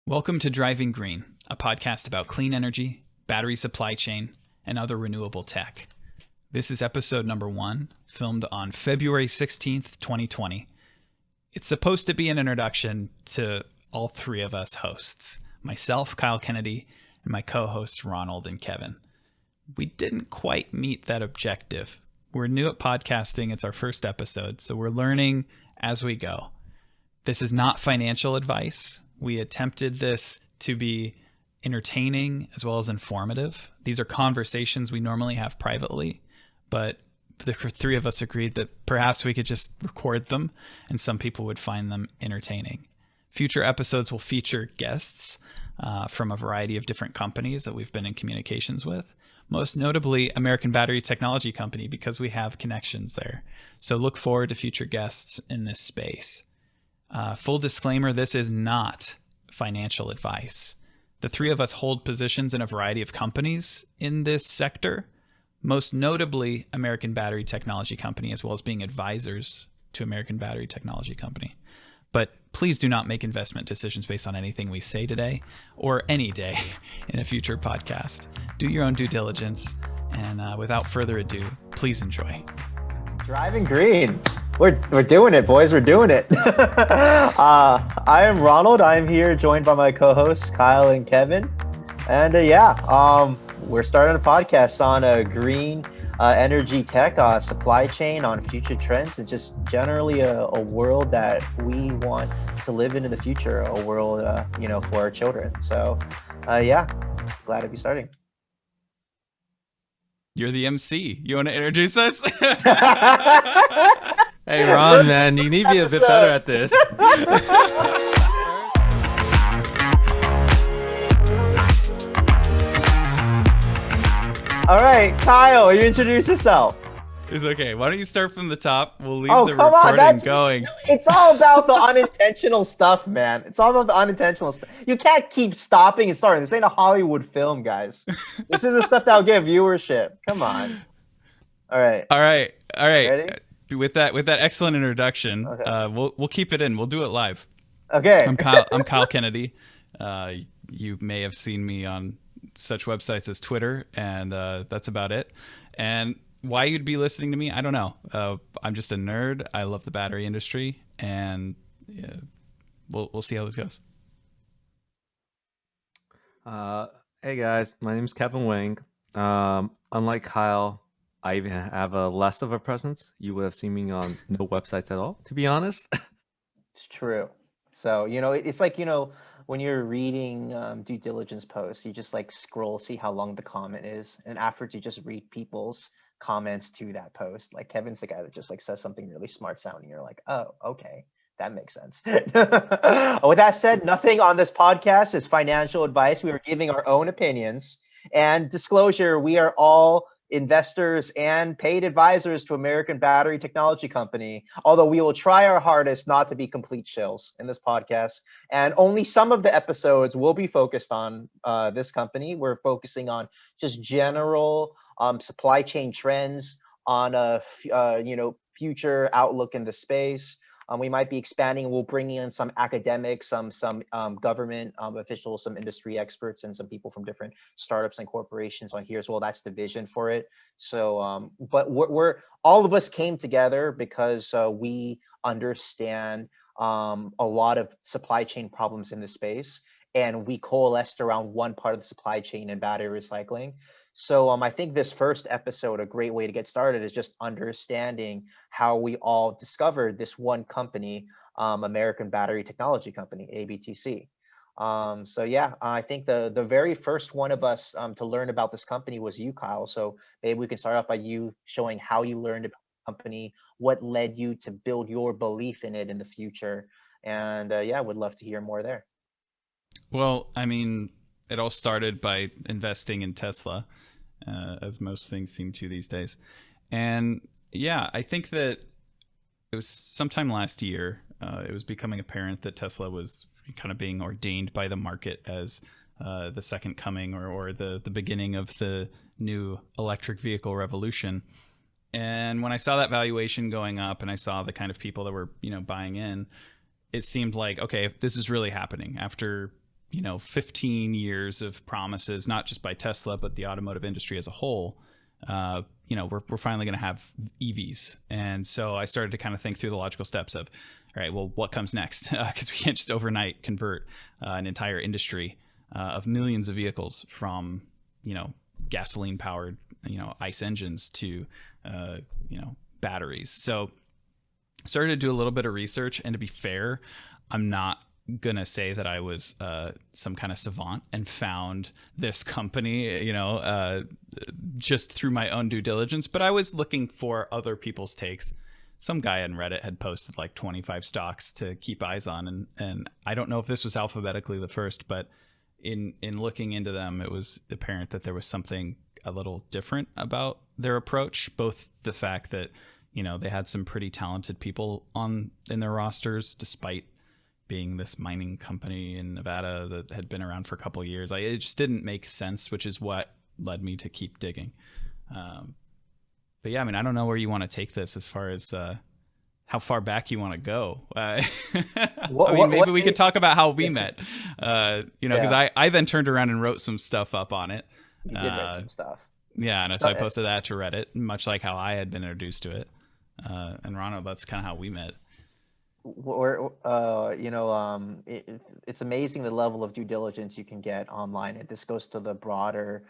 Welcome to Driving Green, a podcast about clean energy, battery supply chain, and other renewable tech. This is episode number 1, filmed on February 16th, 2020. It's supposed to be an introduction to all three of us hosts, myself, Kyle Kennedy, and my co-hosts Ronald and Kevin. We didn't quite meet that objective. We're new at podcasting. It's our first episode, so we're learning as we go. This is not financial advice. We attempted this to be entertaining as well as informative. These are conversations we normally have privately, but the three of us agreed that perhaps we could just record them and some people would find them entertaining. Future episodes will feature guests from a variety of different companies that we've been in communications with, most notably American Battery Technology Company, because we have connections there. So look forward to future guests in this space. Full disclaimer, this is not financial advice. The three of us hold positions in a variety of companies in this sector, most notably American Battery Technology Company, as well as being advisors to American Battery Technology Company. But please do not make investment decisions based on anything we say today or any day in a future podcast. Do your own due diligence, and without further ado, please enjoy. Driving Green. We're doing it, boys. We're doing it. I am Ronald. I'm here joined by my co-hosts, Kyle and Kevin. And we're starting a podcast on green energy tech, supply chain, on future trends, and just generally a world that we want to live in the future, a world, for our children. So, glad to be starting. You're the MC. You want to introduce us? Hey, Ron, man, you need to be a bit better at this. All right, Kyle, you introduce yourself. It's okay. Why don't you start from the top? We'll leave the come recording on, going. It's all about the unintentional stuff, man. It's all about the unintentional stuff. You can't keep stopping and starting. This ain't a Hollywood film, guys. This is the stuff that'll get viewership. Come on. All right. Ready? With that excellent introduction, okay. We'll keep it in. We'll do it live. Okay. I'm Kyle Kennedy. You may have seen me on such websites as Twitter, and that's about it. And why you'd be listening to me, I don't know. I'm just a nerd. I love the battery industry, and we'll see how this goes. Hey guys, my name is Kevin Wang. Unlike Kyle, I even have a less of a presence. You would have seen me on no websites at all, to be honest. It's true. So, it's like, when you're reading due diligence posts, you just like scroll, see how long the comment is. And afterwards, you just read people's comments to that post. Like Kevin's the guy that just like says something really smart sounding. You're like, oh, okay, that makes sense. With that said, nothing on this podcast is financial advice. We are giving our own opinions. And disclosure, we are all investors and paid advisors to American Battery Technology Company, although we will try our hardest not to be complete shills in this podcast. And only some of the episodes will be focused on this company. We're focusing on just general supply chain trends, on a future outlook in the space. We might be expanding. We'll bring in some academics, some government officials, some industry experts, and some people from different startups and corporations on here as well. That's the vision for it. So, but we're all of us came together because we understand a lot of supply chain problems in the space, and we coalesced around one part of the supply chain in battery recycling. So I think this first episode, a great way to get started is just understanding how we all discovered this one company, American Battery Technology Company, ABTC. I think the very first one of us to learn about this company was you, Kyle. So maybe we can start off by you showing how you learned about the company, what led you to build your belief in it in the future. And would love to hear more there. Well, I mean, it all started by investing in Tesla, as most things seem to these days. And I think that it was sometime last year, it was becoming apparent that Tesla was kind of being ordained by the market as the second coming or the beginning of the new electric vehicle revolution. And when I saw that valuation going up and I saw the kind of people that were, buying in, it seemed like, okay, if this is really happening after 15 years of promises, not just by Tesla, but the automotive industry as a whole, we're finally going to have EVs. And so I started to kind of think through the logical steps of, all right, well, what comes next? Because we can't just overnight convert an entire industry of millions of vehicles from, gasoline powered, ICE engines to, batteries. So started to do a little bit of research, and to be fair, I'm not gonna say that I was some kind of savant and found this company, just through my own due diligence, but I was looking for other people's takes. Some guy on Reddit had posted like 25 stocks to keep eyes on, and I don't know if this was alphabetically the first, but in looking into them, it was apparent that there was something a little different about their approach, both the fact that they had some pretty talented people in their rosters, despite being this mining company in Nevada that had been around for a couple of years. It just didn't make sense, which is what led me to keep digging. But yeah, I don't know where you want to take this as far as how far back you want to go. Maybe we could talk about how we met, because I then turned around and wrote some stuff up on it. You did write some stuff. Yeah, and so I posted that to Reddit, much like how I had been introduced to it. And Ronald, that's kind of how we met. It's amazing the level of due diligence you can get online, and this goes to the broader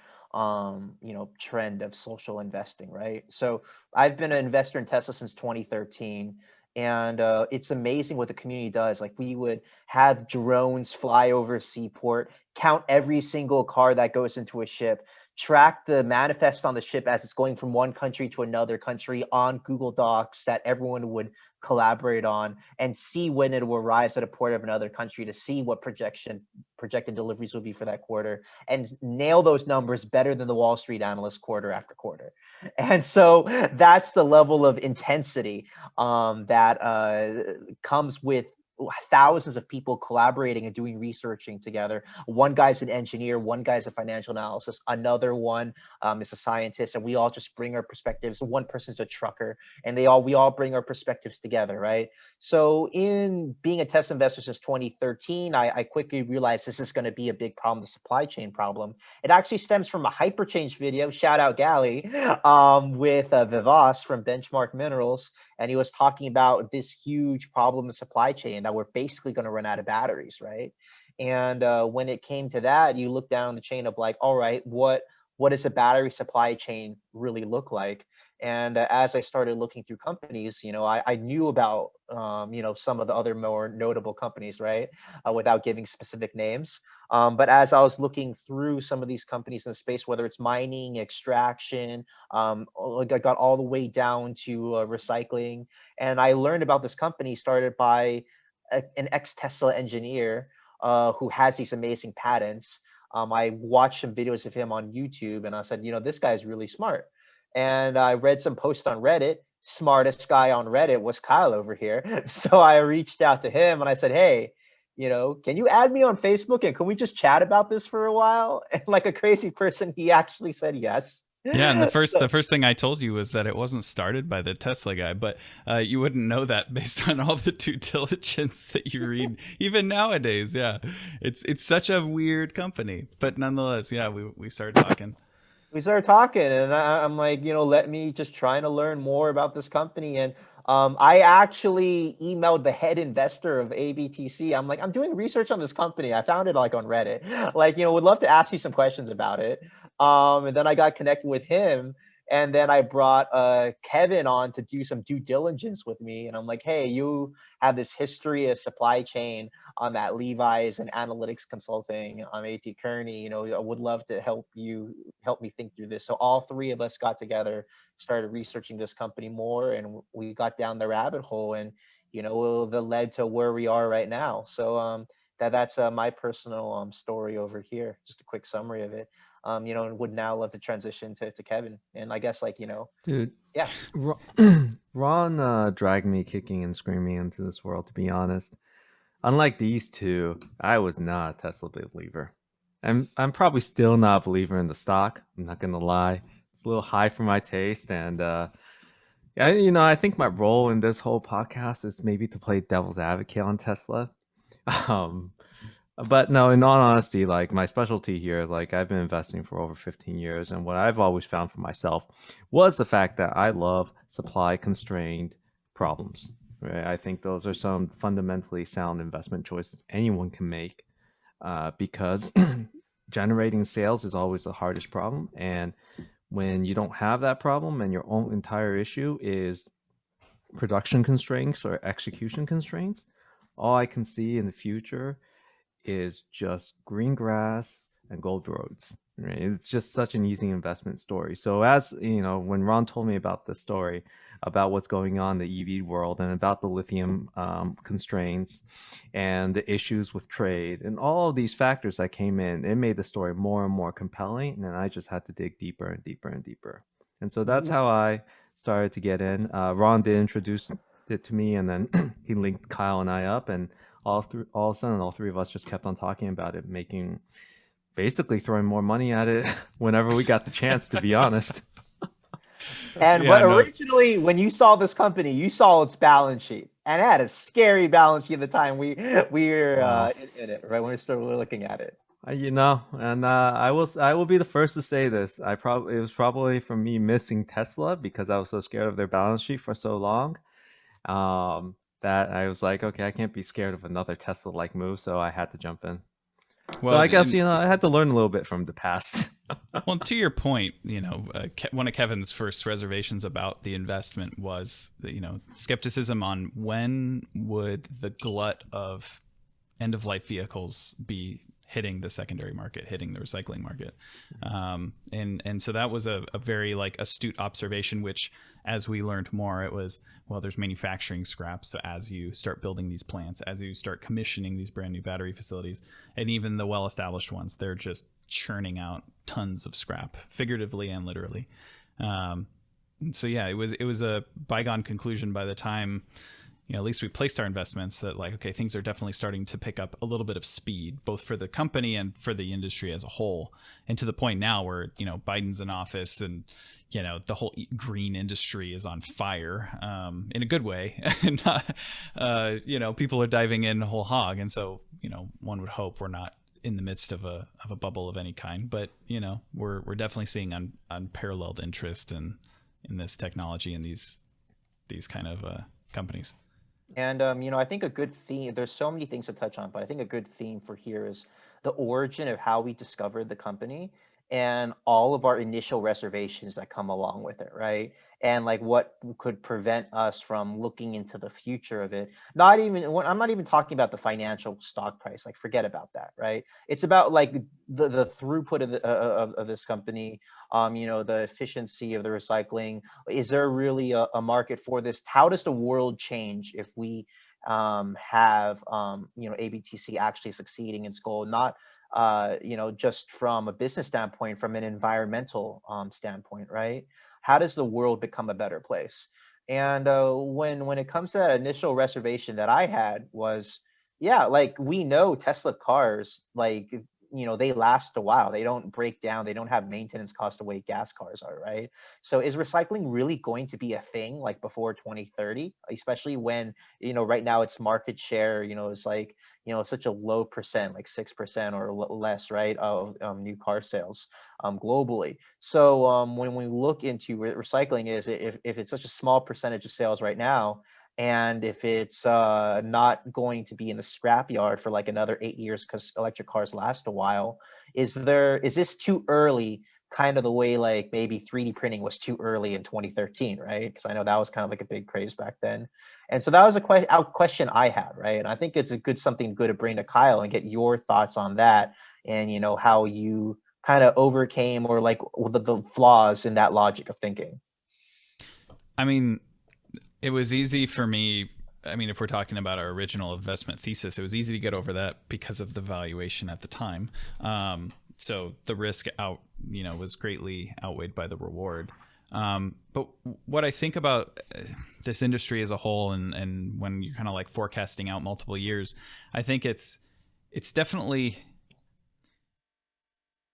trend of social investing, right? So I've been an investor in Tesla since 2013, and it's amazing what the community does. Like, we would have drones fly over Seaport, count every single car that goes into a ship, track the manifest on the ship as it's going from one country to another country on Google Docs that everyone would collaborate on, and see when it arrives at a port of another country to see what projected deliveries will be for that quarter, and nail those numbers better than the Wall Street analysts quarter after quarter. And so that's the level of intensity that comes with thousands of people collaborating and doing researching together. One guy's an engineer, one guy's a financial analyst, another one is a scientist, and we all just bring our perspectives. One person's a trucker, and we all bring our perspectives together, right? So in being a Tesla investor since 2013, I quickly realized this is going to be a big problem, the supply chain problem. It actually stems from a hyperchange video, shout out Gally, with Vivas from Benchmark Minerals, and he was talking about this huge problem in supply chain that we're basically going to run out of batteries, right? And when it came to that, you look down the chain of like, all right, what does a battery supply chain really look like? And as I started looking through companies, I knew about, some of the other more notable companies, right? Without giving specific names. But as I was looking through some of these companies in the space, whether it's mining, extraction, I got all the way down to recycling. And I learned about this company started by an ex-Tesla engineer who has these amazing patents. I watched some videos of him on YouTube, and I said, this guy's really smart. And I read some posts on Reddit. Smartest guy on Reddit was Kyle over here. So I reached out to him and I said, hey, can you add me on Facebook, and can we just chat about this for a while? And like a crazy person, he actually said yes. Yeah, and the first thing I told you was that it wasn't started by the Tesla guy, but you wouldn't know that based on all the due diligence that you read, even nowadays. Yeah, it's such a weird company, but nonetheless, yeah, we started talking. We started talking, and I'm like, let me just trying to learn more about this company. And I actually emailed the head investor of ABTC. I'm like, I'm doing research on this company. I found it like on Reddit. Like, would love to ask you some questions about it. And then I got connected with him. And then I brought Kevin on to do some due diligence with me. And I'm like, hey, you have this history of supply chain at Levi's and analytics consulting on AT Kearney. I would love to help me think through this. So all three of us got together, started researching this company more, and we got down the rabbit hole, and that led to where we are right now. So that's my personal story over here. Just a quick summary of it. And would now love to transition to Kevin. And I guess dude, yeah, Ron dragged me kicking and screaming into this world, to be honest. Unlike these two, I was not a Tesla believer. I'm probably still not a believer in the stock. I'm not gonna lie. It's a little high for my taste, and I think my role in this whole podcast is maybe to play devil's advocate on Tesla. But no, in all honesty, like my specialty here, like I've been investing for over 15 years, and what I've always found for myself was the fact that I love supply constrained problems. Right? I think those are some fundamentally sound investment choices anyone can make, because generating sales is always the hardest problem. And when you don't have that problem and your own entire issue is production constraints or execution constraints, all I can see in the future is just green grass and gold roads. Right? It's just such an easy investment story. So as you know, when Ron told me about the story about what's going on in the EV world and about the lithium constraints and the issues with trade and all of these factors that came in, it made the story more and more compelling. And I just had to dig deeper and deeper and deeper. And so that's how I started to get in. Ron did introduce it to me, and then he linked Kyle and I up, and all of a sudden, all three of us just kept on talking about it, basically throwing more money at it whenever we got the chance, to be honest. And Yeah, no. originally, when you saw this company, you saw its balance sheet, and it had a scary balance sheet at the time we were Wow. in it, right when we started looking at it. You know, and I will be the first to say this. It was probably from me missing Tesla because I was so scared of their balance sheet for so long. That I was like, okay, I can't be scared of another Tesla-like move, so I had to jump in. Well, so I guess, and- I had to learn a little bit from the past. Well, to your point, one of Kevin's first reservations about the investment was, skepticism on when would the glut of end-of-life vehicles be hitting the secondary market, hitting the recycling market. And so that was a very astute observation, which as we learned more, it was, well, there's manufacturing scrap. So as you start building these plants, as you start commissioning these brand new battery facilities, and even the well-established ones, they're just churning out tons of scrap, figuratively and literally. So yeah, it was a bygone conclusion by the time, at least we placed our investments, that okay, things are definitely starting to pick up a little bit of speed, both for the company and for the industry as a whole. And to the point now where, Biden's in office and, the whole green industry is on fire, in a good way. And, people are diving in whole hog. And so, one would hope we're not in the midst of a bubble of any kind, but, we're definitely seeing unparalleled interest in this technology and these kind of companies. And I think a good theme, there's so many things to touch on, but I think a good theme for here is the origin of how we discovered the company and all of our initial reservations that come along with it, right? And what could prevent us from looking into the future of it. I'm not even talking about the financial stock price, forget about that, right? It's about the throughput of this company, the efficiency of the recycling. Is there really a market for this? How does the world change if we have ABTC actually succeeding in its goal, not just from a business standpoint, from an environmental standpoint, right? How does the world become a better place? And when it comes to that initial reservation that I had was, yeah, we know Tesla cars, they last a while. They don't break down. They don't have maintenance costs the way gas cars are, right? So is recycling really going to be a thing before 2030, especially when, right now its market share, is such a low percent, 6% or less, right, of new car sales globally. So when we look into recycling, if it's such a small percentage of sales right now, and if it's not going to be in the scrapyard for another 8 years because electric cars last a while, is this too early, kind of the way maybe 3D printing was too early in 2013, right? Because I know that was kind of a big craze back then. And so that was a question I had, right? And I think it's something good to bring to Kyle and get your thoughts on that, and how you kind of overcame or the flaws in that logic of thinking. I mean, it was easy for me. I mean, if we're talking about our original investment thesis, it was easy to get over that because of the valuation at the time. So the risk was greatly outweighed by the reward. But what I think about this industry as a whole, and when you're kind of forecasting out multiple years, I think it's definitely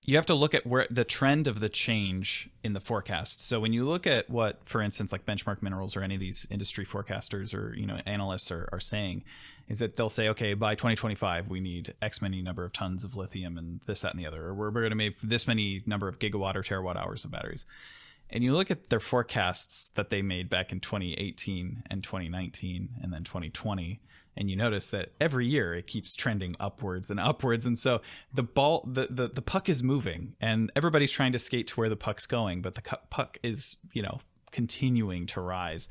you have to look at where the trend of the change in the forecast. So when you look at what, for instance, like Benchmark Minerals or any of these industry forecasters or analysts are saying, is that they'll say, okay, by 2025 we need X many number of tons of lithium and this, that, and the other, or we're going to make this many number of gigawatt or terawatt hours of batteries. And you look at their forecasts that they made back in 2018 and 2019 and then 2020, and you notice that every year it keeps trending upwards and upwards. And so the puck is moving, and everybody's trying to skate to where the puck's going, but the puck is, continuing to rise.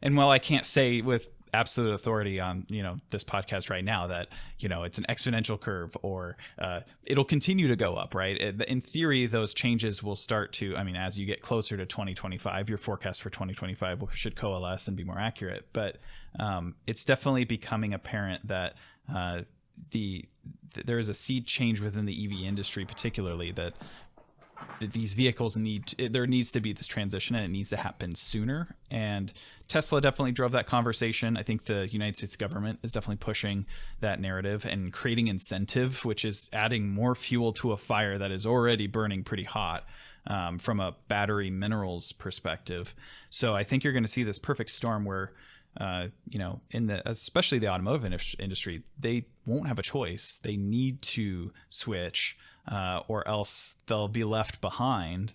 And while I can't say with absolute authority on this podcast right now that it's an exponential curve or it'll continue to go up, right? In theory, those changes will start to, as you get closer to 2025, your forecast for 2025 should coalesce and be more accurate. But it's definitely becoming apparent that there is a seed change within the EV industry, particularly that these vehicles there needs to be this transition, and it needs to happen sooner. And Tesla definitely drove that conversation. I think the United States government is definitely pushing that narrative and creating incentive, which is adding more fuel to a fire that is already burning pretty hot from a battery minerals perspective. So I think you're going to see this perfect storm where especially the automotive industry, they won't have a choice. They need to switch, or else they'll be left behind.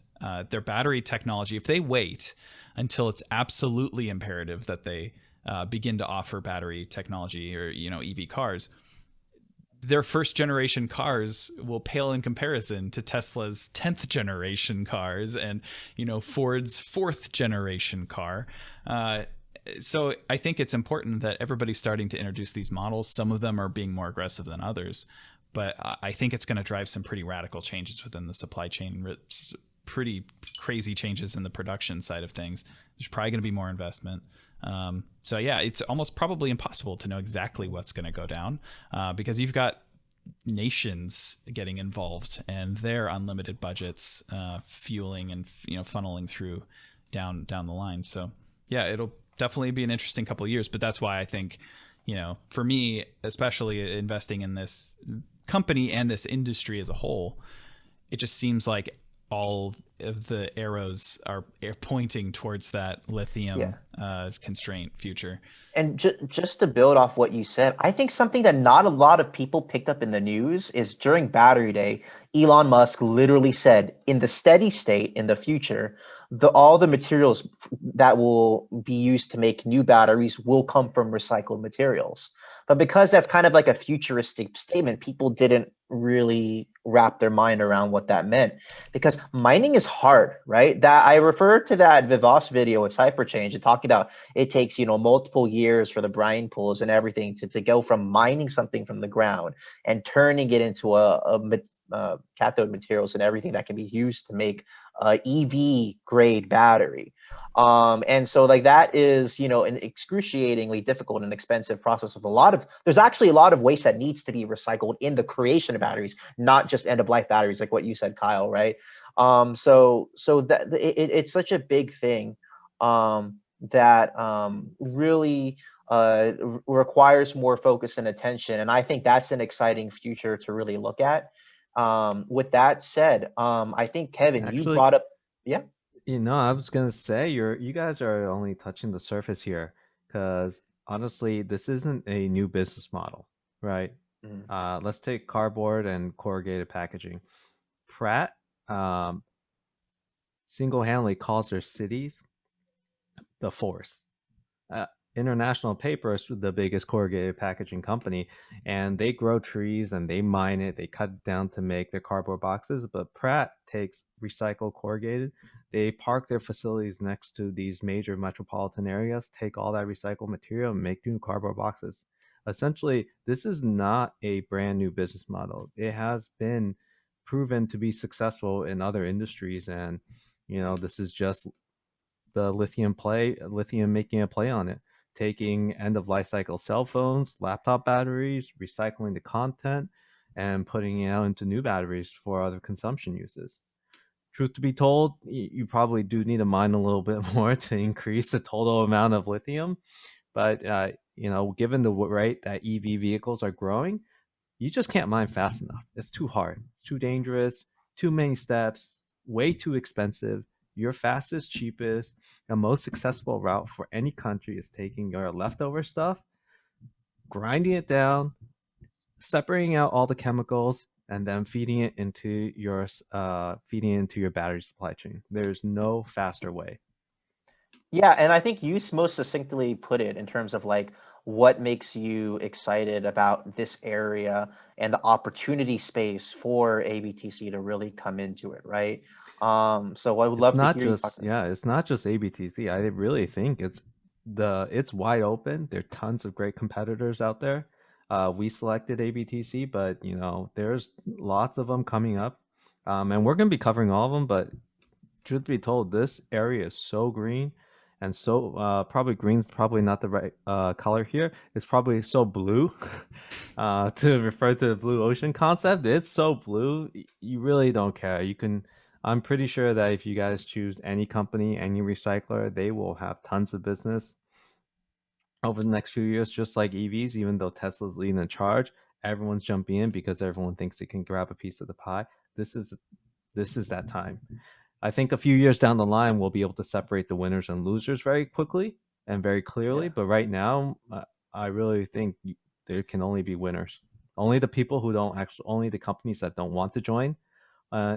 Their battery technology, if they wait until it's absolutely imperative that they begin to offer battery technology or EV cars, their first generation cars will pale in comparison to Tesla's 10th generation cars and Ford's 4th generation car. So I think it's important that everybody's starting to introduce these models. Some of them are being more aggressive than others, but I think it's going to drive some pretty radical changes within the supply chain, pretty crazy changes in the production side of things. There's probably going to be more investment. So yeah, it's almost probably impossible to know exactly what's going to go down because you've got nations getting involved and their unlimited budgets fueling and funneling through down the line. So yeah, it'll definitely be an interesting couple of years, but that's why I think, for me, especially investing in this company and this industry as a whole, it just seems like all of the arrows are pointing towards that lithium constraint future. And just to build off what you said, I think something that not a lot of people picked up in the news is during Battery Day, Elon Musk literally said, in the steady state in the future, all the materials that will be used to make new batteries will come from recycled materials. But because that's kind of like a futuristic statement, people didn't really wrap their mind around what that meant, because mining is hard, right? That I refer to that Vivos video with Cypherchange and talking about it takes, multiple years for the brine pools and everything to go from mining something from the ground and turning it into cathode materials and everything that can be used to make EV grade battery. And so like that is, an excruciatingly difficult and expensive process with there's actually a lot of waste that needs to be recycled in the creation of batteries, not just end of life batteries, like what you said, Kyle, right? So that it's such a big thing that really requires more focus and attention. And I think that's an exciting future to really look at. With that said, I think Kevin, you brought up, yeah. I was gonna say you guys are only touching the surface here, because honestly, this isn't a new business model, right? Let's take cardboard and corrugated packaging. Pratt single-handedly calls their cities the forest. International Paper is the biggest corrugated packaging company, and they grow trees and they mine it. They cut it down to make their cardboard boxes. But Pratt takes recycled corrugated. They park their facilities next to these major metropolitan areas, take all that recycled material and make new cardboard boxes. Essentially, this is not a brand new business model. It has been proven to be successful in other industries, and this is just the lithium making a play on it, taking end of life cycle cell phones, laptop batteries, recycling the content, and putting it out into new batteries for other consumption uses. Truth to be told, you probably do need to mine a little bit more to increase the total amount of lithium. But given the rate that EV vehicles are growing, you just can't mine fast enough. It's too hard. It's too dangerous. too many steps, way too expensive. Your fastest, cheapest, and most successful route for any country is taking your leftover stuff, grinding it down, separating out all the chemicals, and then feeding it into your battery supply chain. There's no faster way. Yeah, and I think you most succinctly put it in terms of like what makes you excited about this area and the opportunity space for ABTC to really come into it, right? So I would It's love to not hear you talk. just it's not just ABTC. I really think it's wide open. There are tons of great competitors out there. We selected ABTC, but there's lots of them coming up, and we're gonna be covering all of them. But truth be told, this area is so green, and so probably green's probably not the right color here. It's probably so blue, to refer to the blue ocean concept. It's so blue, you really don't care. I'm pretty sure that if you guys choose any company, any recycler, they will have tons of business over the next few years, just like EVs. Even though Tesla's leading the charge, everyone's jumping in because everyone thinks they can grab a piece of the pie. This is that time. I think a few years down the line, we'll be able to separate the winners and losers very quickly and very clearly. Yeah. But right now, I really think there can only be winners. Only the people who don't actually, only the companies that don't want to join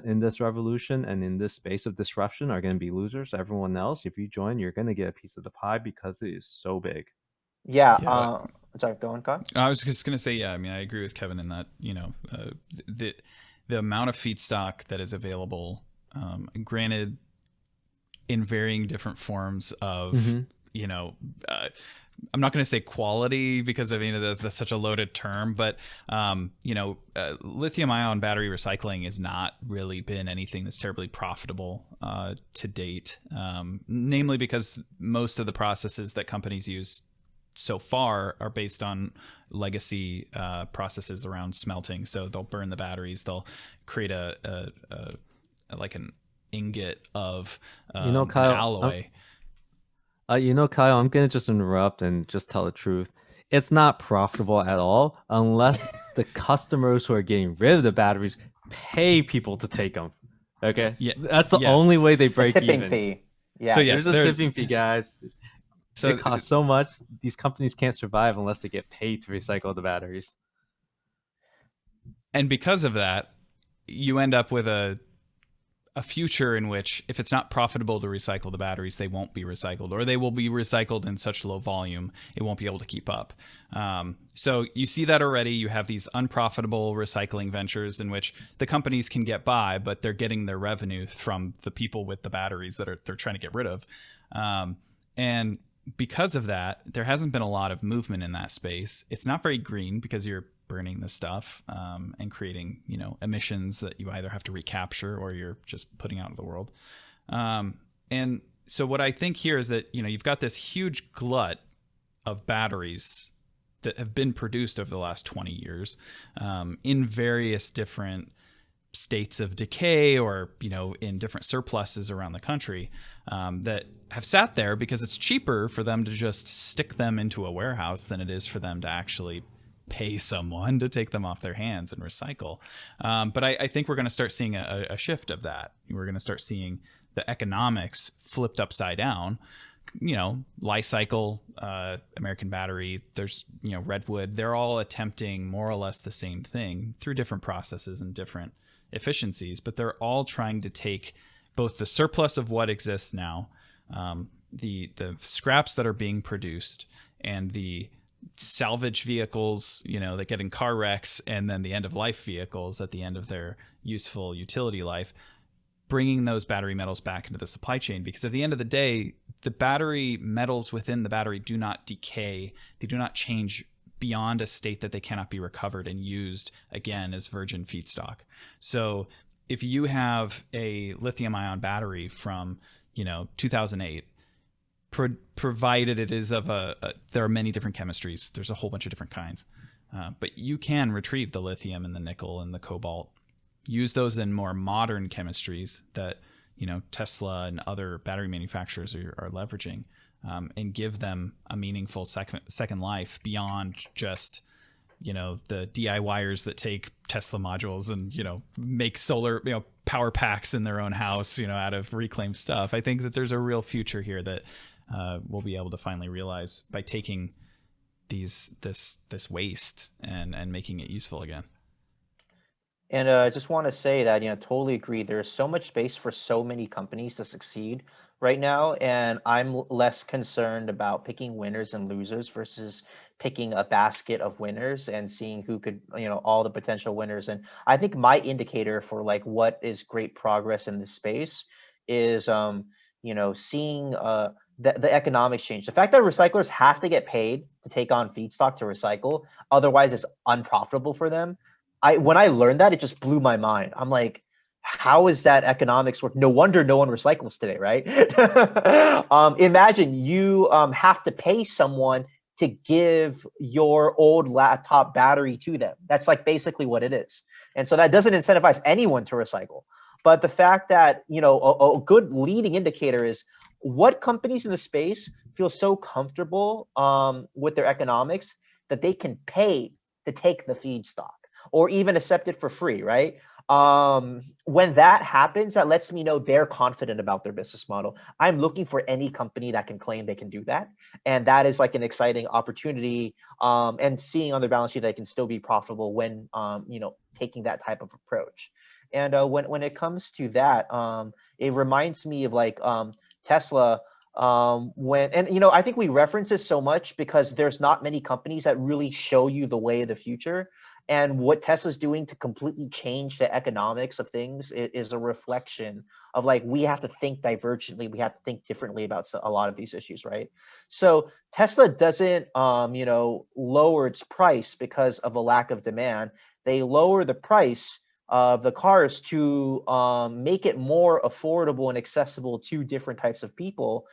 in this revolution and in this space of disruption are going to be losers. Everyone else, if you join, you're going to get a piece of the pie because it is so big. Yeah. Yeah. Sorry, go on, Kai. I was just going to say, yeah, I mean, I agree with Kevin in that, the amount of feedstock that is available, granted, in varying different forms of, I'm not going to say quality because I mean that's such a loaded term, but lithium-ion battery recycling has not really been anything that's terribly profitable to date, namely because most of the processes that companies use so far are based on legacy processes around smelting. So they'll burn the batteries, they'll create a like an ingot of Kyle, an alloy. Kyle, I'm gonna just interrupt and just tell the truth. It's not profitable at all unless the customers who are getting rid of the batteries pay people to take them. Okay, yeah, that's the only way they break tipping even. fee. Yeah. So there's a tipping fee, guys. So it costs so much. These companies can't survive unless they get paid to recycle the batteries. And because of that, you end up with a future in which if it's not profitable to recycle the batteries, they won't be recycled, or they will be recycled in such low volume it won't be able to keep up. So you see that already. You have these unprofitable recycling ventures in which the companies can get by, but they're getting their revenue from the people with the batteries that they're trying to get rid of. And because of that, there hasn't been a lot of movement in that space. It's not very green because you're burning the stuff and creating, emissions that you either have to recapture or you're just putting out into the world. And so what I think here is that, you've got this huge glut of batteries that have been produced over the last 20 years in various different states of decay or, in different surpluses around the country that have sat there because it's cheaper for them to just stick them into a warehouse than it is for them to actually pay someone to take them off their hands and recycle. But I think we're going to start seeing a shift of that. We're going to start seeing the economics flipped upside down. Li-Cycle, American Battery, there's, Redwood, they're all attempting more or less the same thing through different processes and different efficiencies, but they're all trying to take both the surplus of what exists now, the scraps that are being produced, and the salvage vehicles, that get in car wrecks, and then the end of life vehicles at the end of their useful utility life, bringing those battery metals back into the supply chain. Because at the end of the day, the battery metals within the battery do not decay. They do not change beyond a state that they cannot be recovered and used again as virgin feedstock. So if you have a lithium-ion battery from 2008, provided it is of there are many different chemistries, there's a whole bunch of different kinds, but you can retrieve the lithium and the nickel and the cobalt, use those in more modern chemistries that Tesla and other battery manufacturers are leveraging, and give them a meaningful second life beyond just the DIYers that take Tesla modules and, make solar, power packs in their own house, out of reclaimed stuff. I think that there's a real future here that we'll be able to finally realize by taking this waste and making it useful again. And I just want to say that, totally agree. There's so much space for so many companies to succeed right now. And I'm less concerned about picking winners and losers versus picking a basket of winners and seeing who could, all the potential winners. And I think my indicator for like what is great progress in this space is, seeing the economics change. The fact that recyclers have to get paid to take on feedstock to recycle, otherwise it's unprofitable for them. When I learned that, it just blew my mind. I'm like, how is that economics work? No wonder no one recycles today, right? Imagine you have to pay someone to give your old laptop battery to them. That's like basically what it is. And so that doesn't incentivize anyone to recycle. But the fact that, a good leading indicator is what companies in the space feel so comfortable with their economics that they can pay to take the feedstock, or even accept it for free, right? When that happens, that lets me know they're confident about their business model. I'm looking for any company that can claim they can do that. And that is like an exciting opportunity, and seeing on their balance sheet that they can still be profitable when, taking that type of approach. And when it comes to that, it reminds me of like Tesla, I think we reference this so much because there's not many companies that really show you the way of the future. And what Tesla's doing to completely change the economics of things is a reflection of like, we have to think divergently. We have to think differently about a lot of these issues, right? So Tesla doesn't, lower its price because of a lack of demand. They lower the price of the cars to make it more affordable and accessible to different types of people,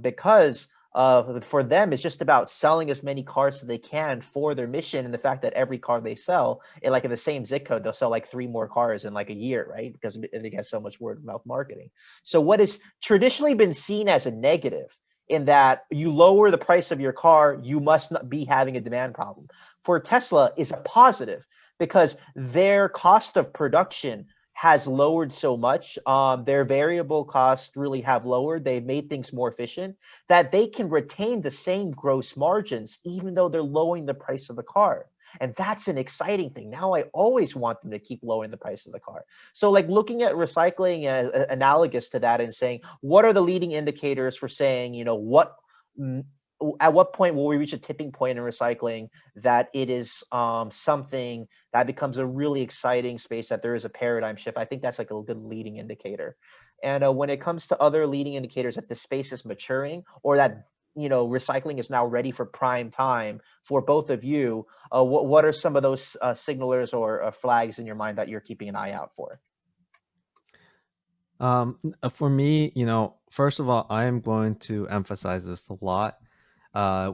because for them, it's just about selling as many cars as they can for their mission, and the fact that every car they sell, in the same zip code, they'll sell like 3 more cars in like a year, right? Because they get so much word of mouth marketing. So what is traditionally been seen as a negative, in that you lower the price of your car, you must not be having a demand problem, for Tesla is a positive, because their cost of production has lowered so much. Their variable costs really have lowered. They've made things more efficient, that they can retain the same gross margins, even though they're lowering the price of the car. And that's an exciting thing. Now I always want them to keep lowering the price of the car. So like looking at recycling as analogous to that and saying, what are the leading indicators for saying, at what point will we reach a tipping point in recycling that it is something that becomes a really exciting space, that there is a paradigm shift? I think that's like a good leading indicator. And when it comes to other leading indicators that the space is maturing, or that recycling is now ready for prime time for both of you, what are some of those signalers or flags in your mind that you're keeping an eye out for? For me, first of all, I am going to emphasize this a lot,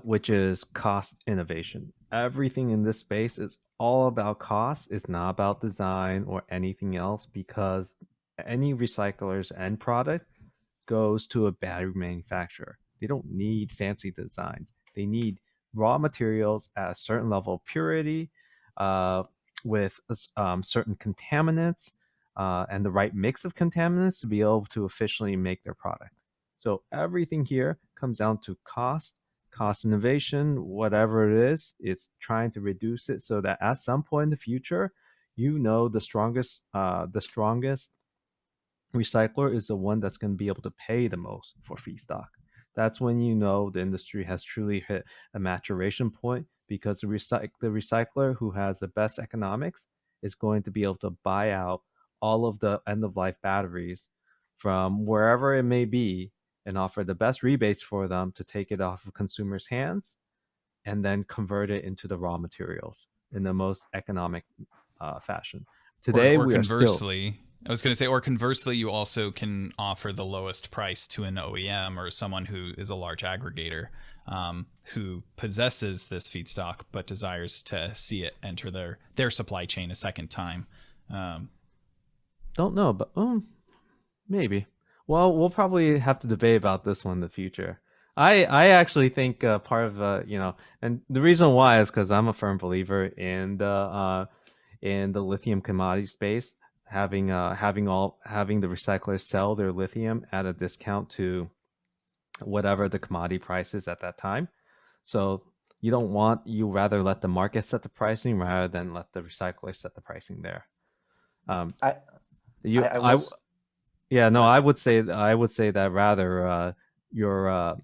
which is cost innovation. Everything in this space is all about cost. It's not about design or anything else, because any recycler's end product goes to a battery manufacturer. They don't need fancy designs. They need raw materials at a certain level of purity, with certain contaminants, and the right mix of contaminants to be able to efficiently make their product. So everything here comes down to cost innovation, whatever it is. It's trying to reduce it so that at some point in the future, the strongest recycler is the one that's going to be able to pay the most for feedstock. That's when the industry has truly hit a maturation point, because the recycler who has the best economics is going to be able to buy out all of the end-of-life batteries from wherever it may be, and offer the best rebates for them to take it off of consumers' hands, and then convert it into the raw materials in the most economic fashion. Today, or we conversely, are still... I was going to say, or conversely, you also can offer the lowest price to an OEM or someone who is a large aggregator, who possesses this feedstock but desires to see it enter their supply chain a second time. Don't know, but maybe. Well, we'll probably have to debate about this one in the future. I actually think part of and the reason why is because I'm a firm believer in the lithium commodity space, having the recyclers sell their lithium at a discount to whatever the commodity price is at that time. So you rather let the market set the pricing rather than let the recycler set the pricing there. I You I I will. Yeah, no, Uh, I would say that rather your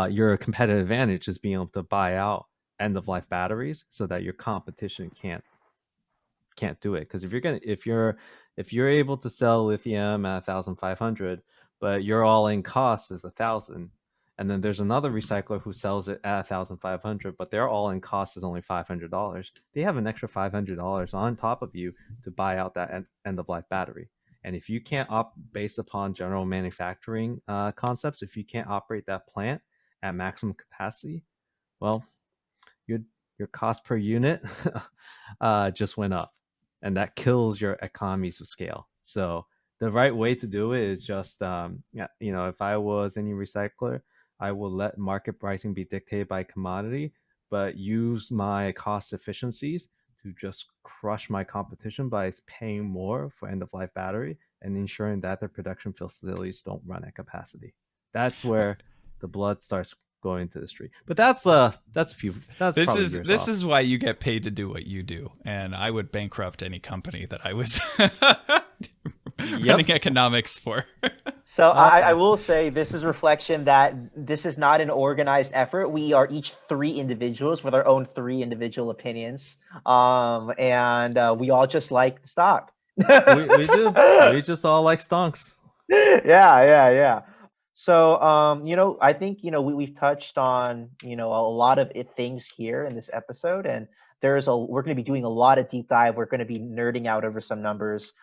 your competitive advantage is being able to buy out end of life batteries so that your competition can't do it. Because if you're able to sell lithium at 1,500, but your all in cost is 1,000, and then there's another recycler who sells it at 1,500, but their all in cost is only $500. They have an extra $500 on top of you to buy out that end of life battery. And if you can't based upon general manufacturing concepts, if you can't operate that plant at maximum capacity, well, your your cost per unit just went up, and that kills your economies of scale. So the right way to do it is just yeah, if I was any recycler, I will let market pricing be dictated by commodity, but use my cost efficiencies to just crush my competition by paying more for end of life battery and ensuring that their production facilities don't run at capacity. That's where the blood starts going to the street. But that's probably years This off. is why you get paid to do what you do, and I would bankrupt any company that I was running economics for. So I will say this is reflection that this is not an organized effort. We are each three individuals with our own three individual opinions, and we all just like the stock. We do. We just all like stonks. Yeah. So, I think, we've touched on, a lot of things here in this episode, and we're going to be doing a lot of deep dive. We're going to be nerding out over some numbers.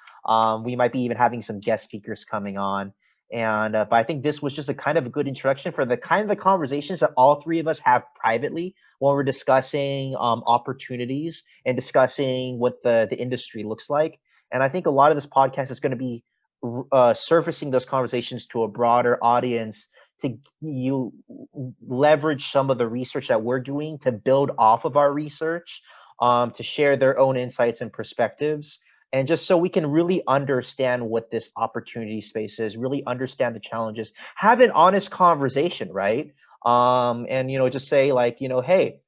We might be even having some guest speakers coming on. And, but I think this was just a kind of a good introduction for the kind of the conversations that all three of us have privately when we're discussing opportunities and discussing what the industry looks like. And I think a lot of this podcast is going to be surfacing those conversations to a broader audience to you leverage some of the research that we're doing to build off of our research, to share their own insights and perspectives, and just so we can really understand what this opportunity space is, really understand the challenges, have an honest conversation, right? And just say, like, hey,